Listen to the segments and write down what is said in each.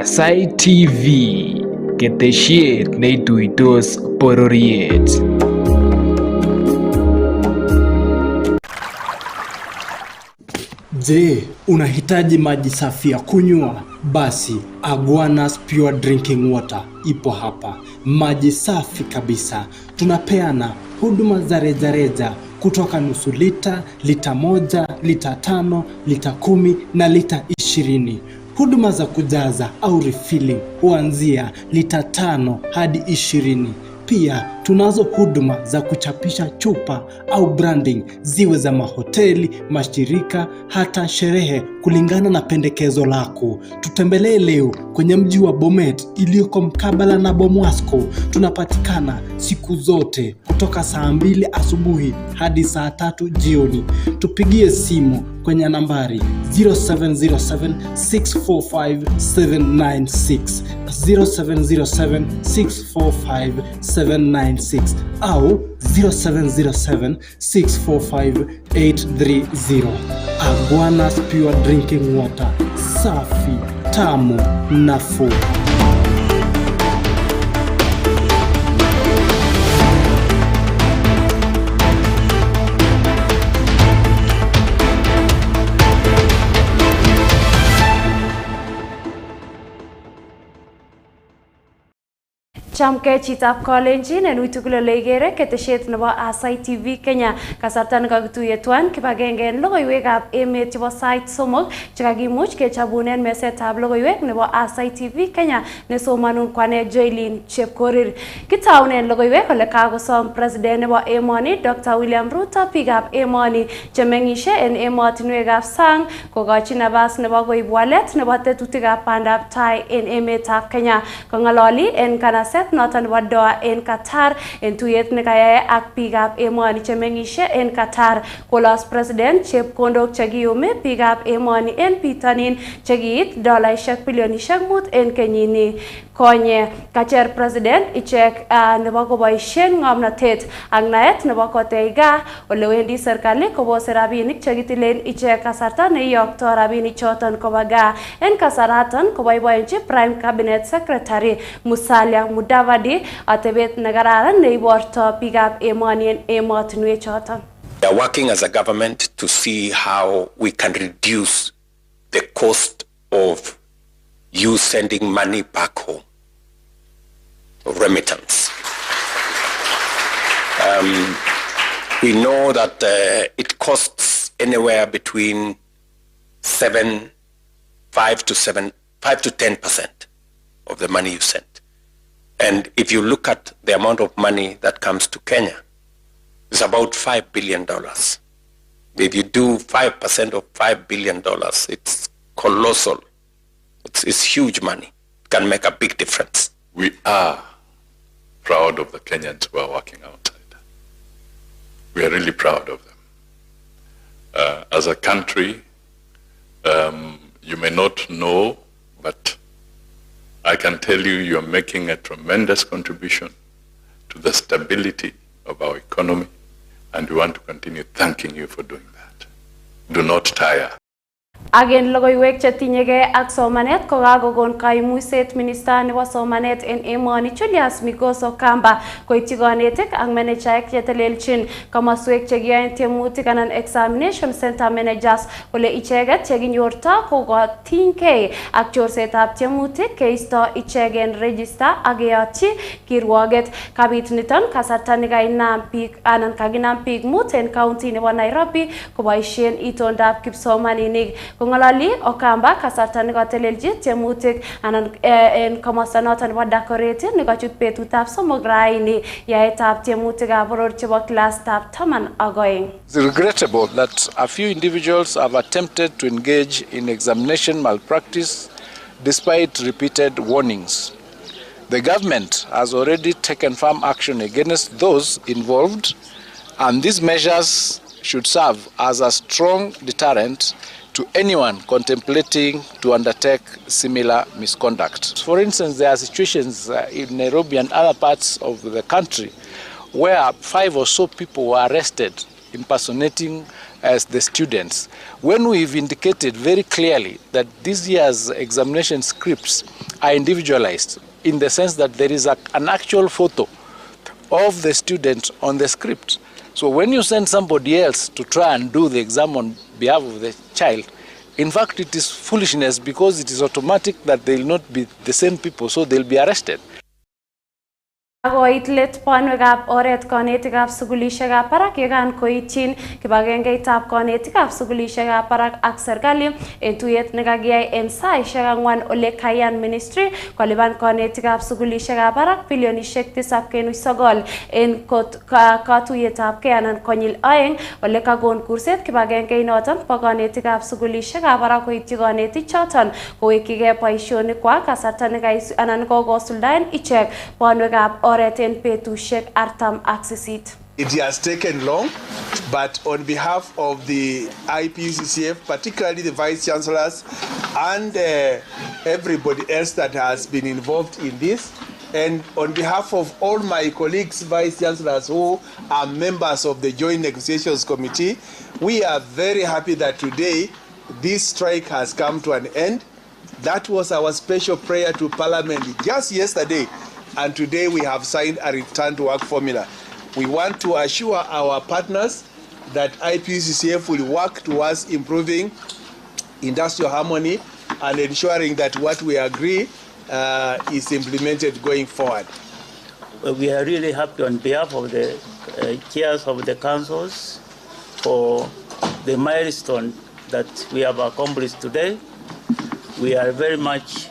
Aasai TV, ketesiet neituitos bororiet. Je, unahitaji maji safi ya kunywa? Basi Aguanas Pure Drinking Water ipo hapa. Maji safi kabisa. Tunapeana huduma za rejareja kutoka nusu lita, lita 1, lita 5, lita 10 na lita 20. Huduma za kujaza au refilling huanzia lita 5 hadi 20. Pia tunazo huduma za kuchapisha chupa au branding, ziwe za mahoteli, mashirika, hata sherehe kulingana na pendekezo lako. Tutembelee leo kwenye mji wa Bomet iliyoko mkabala na Bomwasco. Tunapatikana siku zote kutoka saa 2 asubuhi hadi saa 3 jioni. Tupigie simu kwenye nambari 0707 645 796, 0707 645 796 au 0707 645 830. Aguanas Pure Drinking Water, safi, tamu, nafuu. Chamke chitap kolenjin en uitugul ole igere ketesiet nebo Aasai TV Kenya kasarta nekakituiye tuan kibagenge en logoiywekab emet chebo sait somok chekakimuch kechabunen mesetab logoiywek nebo Aasai TV Kenya nesomanun kwane Joylin Chepkorir. Kitaunen logoiywek ole kakosom president nebo emoni Dr. William Ruto biikab emoni chemeng'ishe en emotinwekab sang kokochi nafas nebo koib walet nebo tetutikab bandab tai en emetab Kenya. Kong'ololi en kanaset noton nebo Doha en Qatar en tuyet nekayae ak biikab emoni chemeng'ishe en Qatar kolos president chepkondok chekiyumi biikab emoni en bitonin chekiit $5 bilionishek en kenyini konye. Kacher president ichek nebo koboishen ng'omnotet ak naet nebo kotech gaa ole wendi serikali kobose rabinik chekitilen ichek kasarta neiyokto rabinik choton koba gaa. En kasaraton koboiboenchi Prime Cabinet Secretary Musalia Mudavadi atebet nekararan neiborto biikab emoni en emotinwek choton. We are working as a government to see how we can reduce the cost of you sending money back home, remittance. We know that it costs anywhere between 5 to 10% of the money you send. And if you look at the amount of money that comes to Kenya, it's about $5 billion. If you do 5% of $5 billion, it's colossal. It's huge money. It can make a big difference. We are proud of the Kenyans who are working outside. We are really proud of them. As a country, you may not know, but I can tell you, you're making a tremendous contribution to the stability of our economy, and we want to continue thanking you for doing that. Do not tire. Again, logoiywek chetinyegei ak somanet kokakokon kaimuiset minister nebo somanet en emoni Julius Migoso Kamba koityi konetik ak manachaek chetelelchin komoswek chekiyoen tiemutik anan examination center managers kole icheket chekinyorto kokotinygei ak chorsetab tiemutik keisto ichegen register ak keyotyi kirwoget. Kabit niton kasarta nekainam biik anan kakinam biik 5 en county nebo Nairobi koboisien itondab kipsomaninik. Kong'ololi Okamba kasarta nekatelelchi tiemutik anan en komosta noton nebo Dagoretti nekachut betutab somok raini yaetab tiemutikab boror chebo classitab 12. It's regrettable that a few individuals have attempted to engage in examination malpractice despite repeated warnings. The government has already taken firm action against those involved, and these measures should serve as a strong deterrent to anyone contemplating to undertake similar misconduct. For instance, there are situations in Nairobi and other parts of the country where 5 or so people were arrested impersonating as the students. When we've indicated very clearly that this year's examination scripts are individualized in the sense that there is an actual photo of the student on the script. So when you send somebody else to try and do the exam on behalf of the child, in fact, it is foolishness because it is automatic that they will not be the same people, so they'll be arrested. Akoit let panwekab oret konetikab sugulishekab barak yekan koityin kibagengeitab konetikab sugulishekab barak ak serikali en tuyet nekakiyai en saishek 4 ole kayan ministry kolipan konetikab sugulishekab barak bilionishek 7.9 en katuyetab kei anan konyil aeng ole kakon kurset kibagengeinoton bo konetikab sugulishekab barak koityi konetik choton kowekigei boisionikwak kasarta anan kokosuldaen ichek panwekab It has taken long, but on behalf of the IPUCCF, particularly the Vice Chancellors and everybody else that has been involved in this, and on behalf of all my colleagues, Vice Chancellors who are members of the Joint Negotiations Committee, we are very happy that today this strike has come to an end. That was our special prayer to Parliament just yesterday. And today we have signed a return to work formula. We want to assure our partners that IPUCCF will work towards improving industrial harmony and ensuring that what we agree is implemented going forward. We are really happy on behalf of the chairs of the councils for the milestone that we have accomplished today. We are very much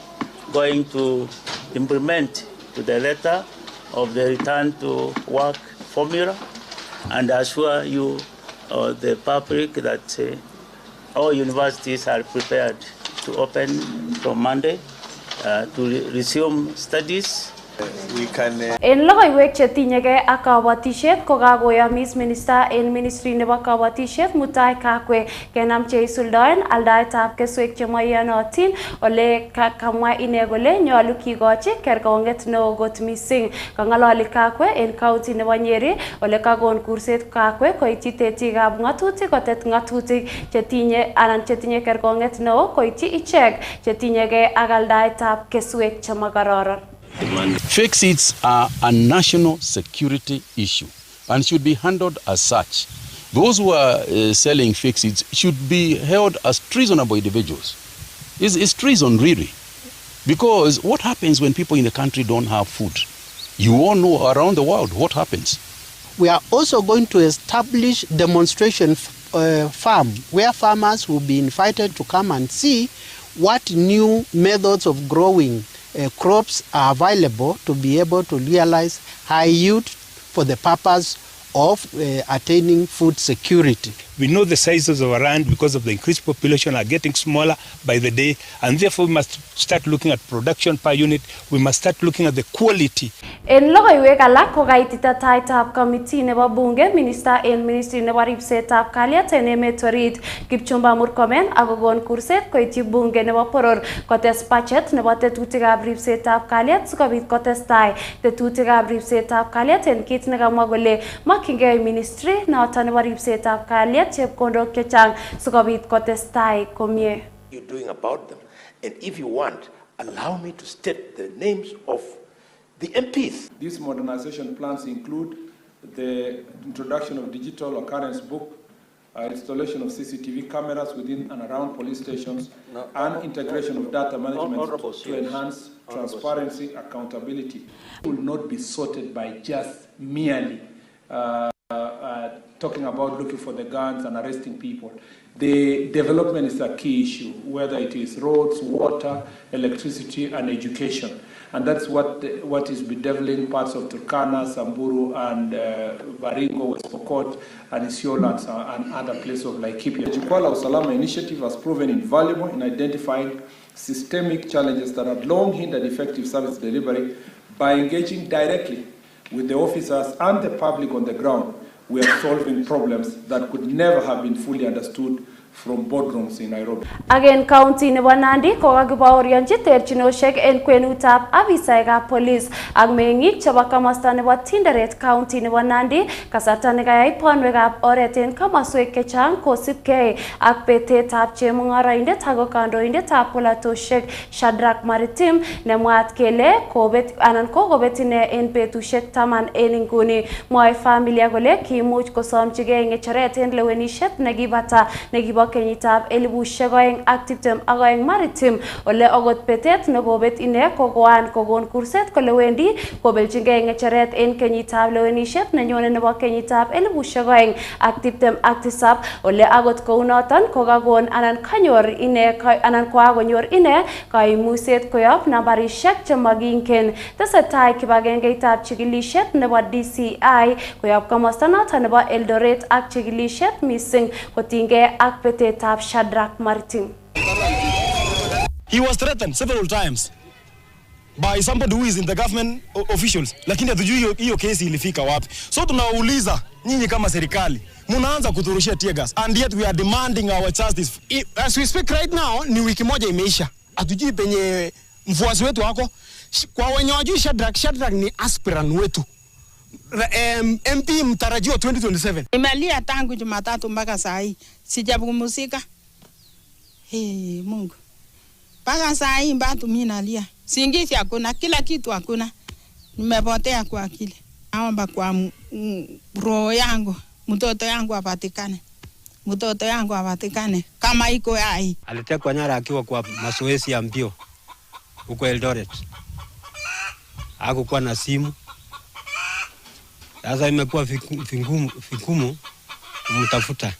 going to implement to the letter of the return to work formula and assure you, the public, that all universities are prepared to open from Monday to resume studies. En logoiywek chetinyegei ak kabatishet kokakoyamis minister en ministry nebo kabatishet Mutai Kagwe kenam cheisuldoen aldaetab keswek chemoiyonotin ole kamwa ine kole nyolu kikochi kerkonget neo kot mising. Kangalali Kagwe en county nebo Nyeri ole kakon kurset Kagwe koityi tetikab ng'atutik kotet ng'atutik chetinye kerkonget neo koityi ichek chetinyegei ak aldaetab keswek chemakororon. Fake seeds are a national security issue and should be handled as such. Those who are selling fake seeds should be held as treasonable individuals. It's treason, really. Because what happens when people in the country don't have food? You all know around the world what happens. We are also going to establish demonstration farm where farmers will be invited to come and see what new methods of growing crops are available to be able to realize high yield for the purpose of attaining food security. We know the sizes of our land because of the increased population are getting smaller by the day, and therefore we must start looking at production per unit. We must start looking at the quality. En logoiwek alak kokaitita taitab committee nebo bunge minister en ministry nebo ripsetab kalyet en emet orit Kipchumba Murkomen akokon kurset koityi bunge nebo poror kotes budget nebo tetutikab ripsetab kalyet sikobit kotestai tetutikab ripsetab kalyet en kit nekamwa kole makyingei ministry noton nebo ripsetab kalyet chepkondok chechang sikobit kotestai komie. You're doing about them, and if you want, allow me to state the names of the MPs. These modernization plans include the introduction of digital occurrence book, installation of CCTV cameras within and around police stations, and integration of data management to enhance transparency, accountability. It will not be sorted by just merely talking about looking for the guns and arresting people. The development is a key issue, whether it is roads, water, electricity, and education. And that's what is bedeviling parts of Turkana, Samburu, and Baringo, West Pokot, and Isiolo, and other places of Laikipia. The Jukwaa Usalama initiative has proven invaluable in identifying systemic challenges that have long hindered effective service delivery. By engaging directly with the officers and the public on the ground, we are solving problems that could never have been fully understood from boardrooms in Nairobi. Again, county nebo Nandi kokakibaorionji terchinoshek en kwenutab afisaekab police ak meng'ik chebo komosta nebo Tinderet county nebo Nandi kasarta nekayai bonwekab oret en komoswek chechang kosibgei ak betetab chemung'oroindet ako kandoindetab polatoshek Shadrack Maritim nemwaat kele kobet anan kokobet ine en betushek 10 en inguni. Mwae familia kole kiimuch kosomchigei ng'echeret en lewenishet nekibata nekibo kenyitab 2022 Maritim ole okot betet nekobet ine kokoan kokon kurset kole wendi kobeljingei ng'echeret en kenyitab lewenishet nenyone nebo kenyitab 2027 ole akot kounoton kokakon anan kanyor ine anan koakonyor ine kaimuset koyob nambarishek chemagingen. Tesetai kibagengeitab chikilishet nebo DCI koyob komosta noton nebo Eldoret ak chikilishet missing kotinygei ak betetab Shadrack Maritim. He was threatened several times by somebody who is in the government officials, lakini hatujui hiyo kesi ilifika wapi. So tunauliza nyinyi kama serikali, mnaanza kuturushia tear gas and yet we are demanding our justice. As we speak right now, ni wiki moja imeisha. Hatujui penye mfuasi wetu wako. Kwa wenye wajui Shadrack ni aspirant wetu. MP mtarajiwa 2027. Nimelia tangu Jumatatu mpaka saa hii. Sijapumzika. Mungu. Mpaka saa hii bado mimi nalia. Singizi hakuna, kila kitu hakuna. Nimepotea kwa akili. Naomba kwa roho yangu, mtoto yangu apatikane. Mtoto yangu apatikane kama iko hai. Alitekwa nyara akiwa kwa mazoezi ya mbio huko Eldoret. Hakukuwa na simu. Sasa imekuwa vigumu kumtafuta.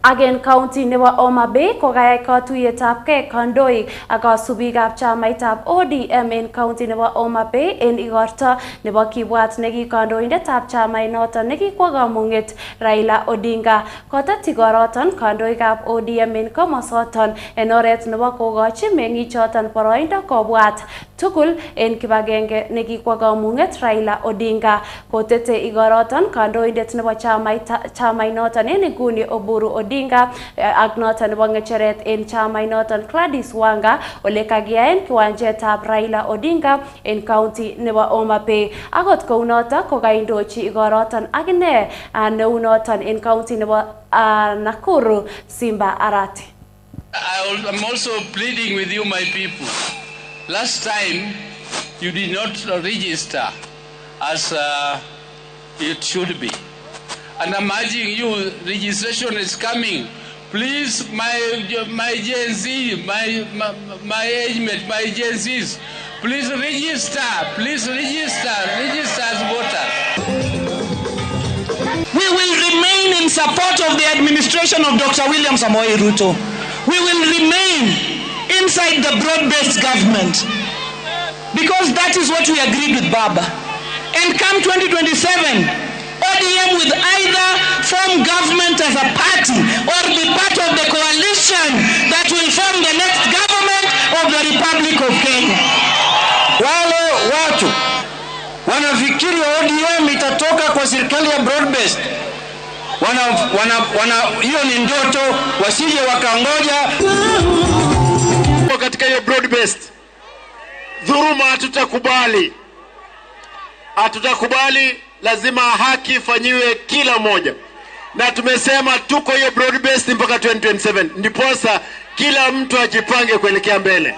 Again, county nebo Homa Bay kokayai katuyetab kei kandoik ak kasubikab chamaitab ODM en county nebo Homa Bay en igorto nebo kibwat nekikandoindetab chamainoton nekikwo kamung'et Raila Odinga. Kotet igoroton kandoikab ODM en komosoton en oret nebo kokochi meng'ichoton boroindo kobwat tugul en kibagenge nekikwo kamung'et Raila Odinga. Kotete igoroton kandoindet nebo chamainoton en inguni Oburu Odinga ak noton nebo ng'echeret en chamainoton Gladys Wanga ole kakiyaen kiwanjetab Raila Odinga en county nebo Homa Bay. Akot kounoton kokaindochi igoroton akine neunoton en county nebo Nakuru Simba Arati. I'm also pleading with you, my people. Last time you did not register as it should be. And I'm urging you, registration is coming. Please, my Gen Z, my Emet, my Gen Zs, please register. Please register as voters. We will remain in support of the administration of Dr. William Samoei Ruto. We will remain inside the broad-based government because that is what we agreed with Baba. And come 2027, ODM will either form government as a party or be part of the coalition that will form the next government of the Republic of Kenya. Wale watu wanafikiri ODM itatoka kwa serikali ya broad-based. Hiyo ni ndoto, wasije wakangoja. Katika hiyo broad-based, dhuluma hatutakubali. Hatutakubali, lazima haki ifanyiwe kila mmoja. Na tumesema tuko hiyo broad-based mpaka 2027. Ndiposa kila mtu ajipange kuelekea mbele.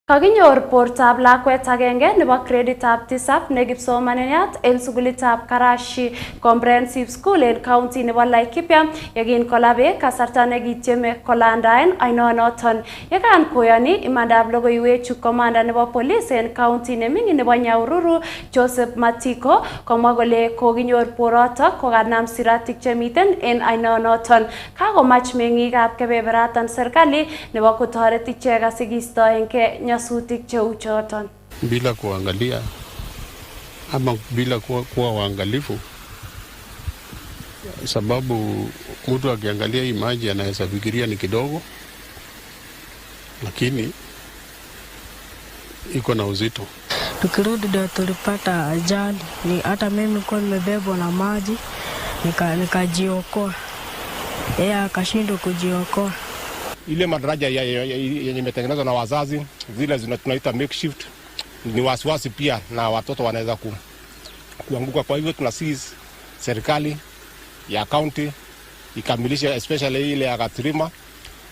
Kakinyor bortab lakwet agenge nebo kreditab 7 ne kipsomaniat en sukulitab Karashi Comprehensive School en county nebo Laikipia yekin kolabe kasarta nekityeme kolandaen ainonoton. Yekan koyoni imandab logoiwechu komanda nebo police en county neming'in nebo Nyahururu Joseph Matiko komwa kole kokinyor boroto kokanam siratik chemiten en ainonoton. Kakomach meng'ikab kebeberatan serikali nebo kotoret ichek asikistoenge nyasutik cheu choton. Bila kuangalia ama bila kuwa waangalifu, sababu mtu akiangalia hii maji anaweza fikiria ni kidogo, lakini iko na uzito. Tukirudi ndio tulipata ajali. Hata mimi nilikuwa nimebebwa na maji nikajiokoa. Yeye akashindwa kujiokoa. Ile madaraja yenye imetengenezwa na wazazi zile tunaita makeshift ni wasiwasi pia na watoto wanaweza kuanguka. Kwa hivyo tunasisi serikali ya county ikamilishe especially ile ya Gatrima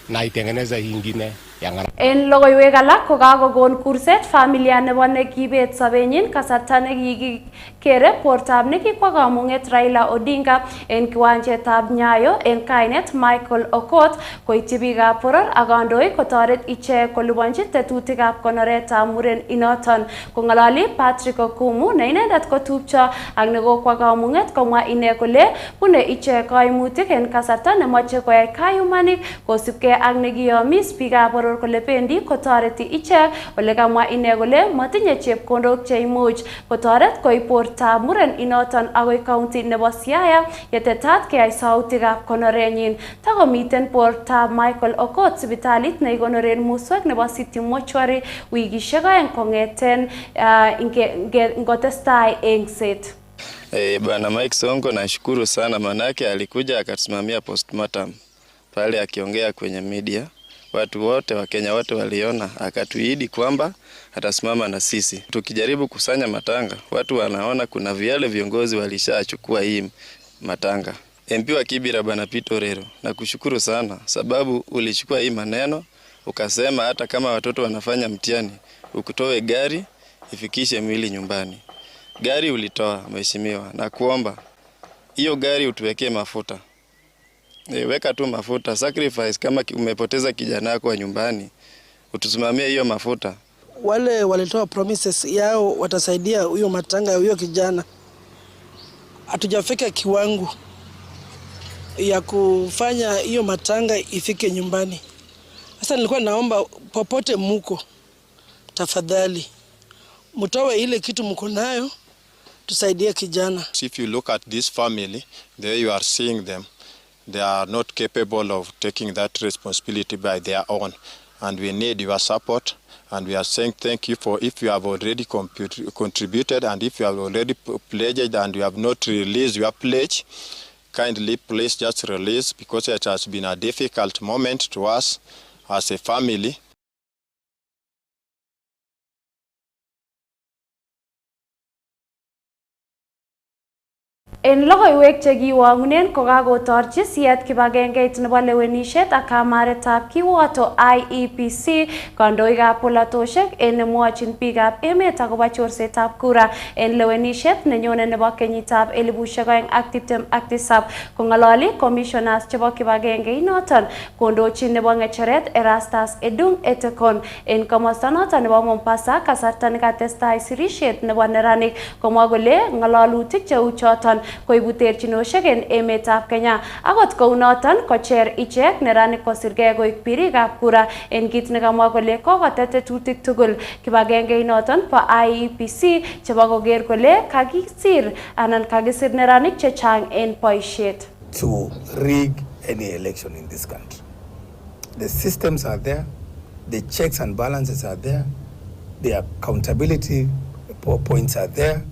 na itengeneze hii nyingine ya Ngara. En logoiwek alak ko kakogon kurset familia nebo nekibet sobenyin kasarta nekikere bortab nekikwa kamung'et Raila Odinga en kiwanjetab Nyayo en kainet Michael Okot koityi biikab boror ak kandoik kotoret ichek koliponji tetutikab konoretab muren inoton. Kong'ololi Patrick Okumu ne inendet ko tupcho ak nekokwa kamung'et komwa ine kole bune ichek kaimutik en kasarta nemoche koyai kayumanik kosubkei ak nekiyomis biikab boror kole bendi kotoreti ichek ole kamwa ine kole matinye chepkondok cheimuch kotoret koib bortab muren inoton agoi county nebo Siaya yetetat keyai sautikab konorenyin. Takomiten bortab Michael Okot sipitalit nekikonoren muswek nebo City Mortuary wikishek aeng kong'eten ngotestai engset. Bwana Mike Sonko nashukuru sana, manake alikuja akasimamia postmortem pale akiongea kwenye media. Watu wote wa Kenya wote waliona, akatuahidi kwamba atasimama na sisi. Tukijaribu kusanya matanga, watu wanaona kuna viale viongozi walishachukua hii matanga. MP wa Kibira Bwana Pito Rero, nakushukuru sana sababu ulichukua hii maneno ukasema hata kama watoto wanafanya mtihani ukutoe gari ifikishe mwili nyumbani. Gari ulitoa mheshimiwa, na kuomba hiyo gari utuwekee mafuta. Weka tu mafuta, sacrifice kama umepoteza kijana wako wa nyumbani, utusimamie hiyo mafuta. Wale walitoa promises yao watasaidia huyo matanga ya huyo kijana. Hatujafika kiwango ya kufanya hiyo matanga ifike nyumbani. Sasa nilikuwa naomba popote muko, tafadhali mtoe ile kitu mko nayo tusaidie kijana. If you look at this family, there you are seeing them. They are not capable of taking that responsibility by their own, and we need your support, and we are saying thank you for if you have already contributed, and if you have already pledged and you have not released your pledge, kindly please just release, because it has been a difficult moment to us as a family. En logoiwek chekiwang'unen kokakotorchi siyet kibagengeit nebo lewenishet ak kamaretab kiwoto IEBC kandoikab polatosiek en nemwochin biikab emet akobo chorsetab kura en lewenishet nenyone nebo kenyitab 2027. Kong'ololi commissioners chebo kibagengeit noton kondochin nebo ng'echeret Erastus Edung Etekon en komosta noton nebo Mombasa kasarta nekatestai sirishet nebo neranik, komwa kole ng'ololutik cheu choton koibu terchinoshek en emetab Kenya. Akot kou noton kocher ichek neranik kosirgei koik birikab kura en kit nekamwa kole kokotet tetutik tugul kibagengeit noton bo IEBC chebo koker kole kakisir neranik chechang en boishet. To rig any election in this country. The systems are there, the checks and balances are there, the accountability points are there,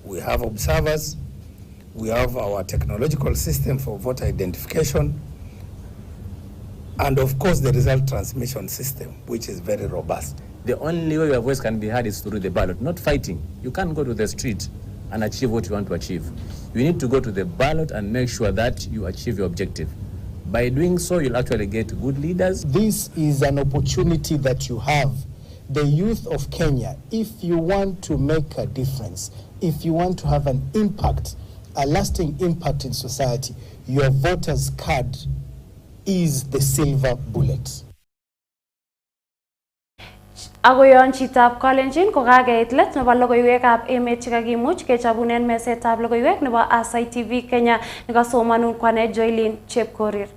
we have observers, we have our technological system for voter identification, and of course the result transmission system, which is very robust. The only way your voice can be heard is through the ballot, not fighting. You can't go to the street and achieve what you want to achieve. You need to go to the ballot and make sure that you achieve your objective. By doing so, you'll actually get good leaders. This is an opportunity that you have. The youth of Kenya, if you want to make a difference, if you want to have an impact, a lasting impact in society, your voter's card is the silver bullet. Akoyon chitab Kalenjin kokakeit let nebo logoiwekab emet chekakimuch kechobunen mesetab logoiwek nebo Aasai TV Kenya nekasomanun kwane Joylin Chepkorir.